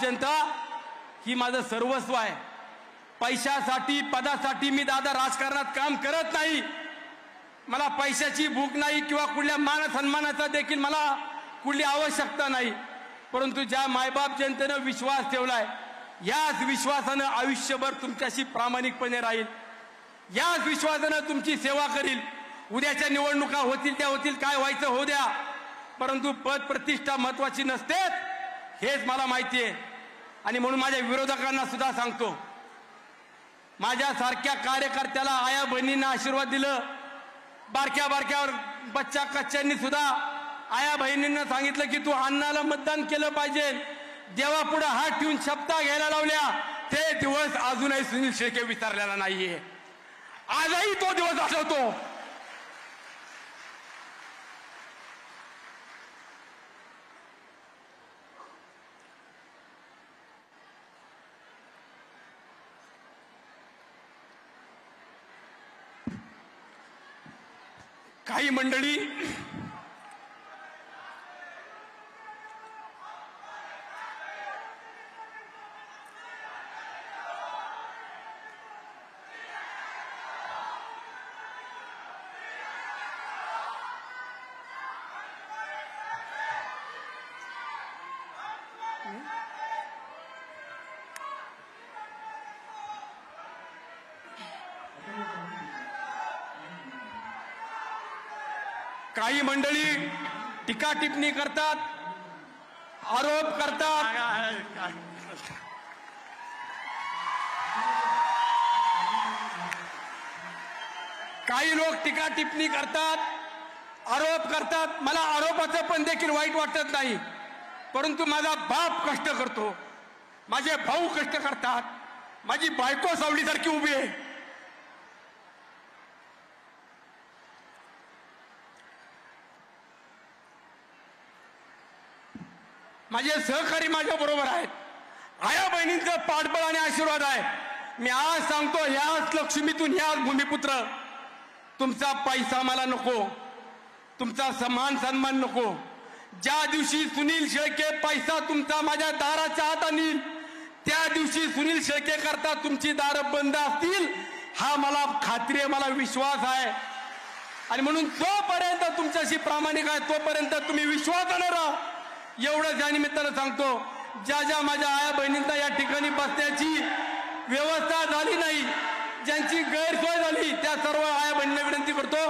जनता ही माझं सर्वस्व आहे. पैशासाठी पदासाठी मी दादा राजकारणात काम करत नाही. मला पैशाची भूक नाही किंवा कुठल्या मान सन्मानाचा देखील मला कुठली आवश्यकता नाही. परंतु ज्या मायबाप जनतेनं विश्वास ठेवलाय याच विश्वासानं आयुष्यभर तुमच्याशी प्रामाणिकपणे राहील. याच विश्वासानं तुमची सेवा करील. उद्याच्या निवडणुका होतील त्या होतील, काय व्हायचं होऊ द्या, परंतु पद प्रतिष्ठा महत्वाची नसते हेच मला माहिती आहे. आणि म्हणून माझ्या विरोधकांना सुद्धा सांगतो, माझ्यासारख्या कार्यकर्त्याला आया बहिणींना आशीर्वाद दिलं. बारक्या बारक्यावर बच्चा कच्च्यांनी सुद्धा आया बहिणींना सांगितलं की तू अण्णाला मतदान केलं पाहिजे. देवापुढे हात ठेवून शपथा घ्यायला लावल्या. ते दिवस अजूनही सुनील शेळके विसरलेला नाहीये. आजही तो दिवस आठवतो. काही मंडळी टीका टिप्पणी करतात, आरोप करतात. काही लोक टीका टिप्पणी करतात, आरोप करतात. मला आरोपाचं पण देखील वाईट वाटत नाही. परंतु माझा बाप कष्ट करतो, माझे भाऊ कष्ट करतात, माझी बायको सावलीसारखी उभी आहे. माझे सहकारी माझ्या बरोबर आहेत. आया बहिणींचं पाठबळ आणि आशीर्वाद आहे. मी आज सांगतो, ह्याच लक्ष्मीतून ह्याच भूमिपुत्र, तुमचा पैसा मला नको, तुमचा सन्मान नको. ज्या दिवशी सुनील शेळके पैसा तुमचा माझ्या दाराच्या आत आणील त्या दिवशी सुनील शेळके करता तुमची दारं बंद असतील. हा मला खात्री आहे, मला विश्वास आहे. आणि म्हणून जोपर्यंत तुमच्याशी प्रामाणिक आहे तोपर्यंत तुम्ही विश्वासानं राहा. एवढंच या निमित्तानं सांगतो. ज्या माझ्या आया बहिणींना या ठिकाणी बसण्याची व्यवस्था झाली नाही, ज्यांची गैरसोय झाली, त्या सर्व आया बहिणींना विनंती करतो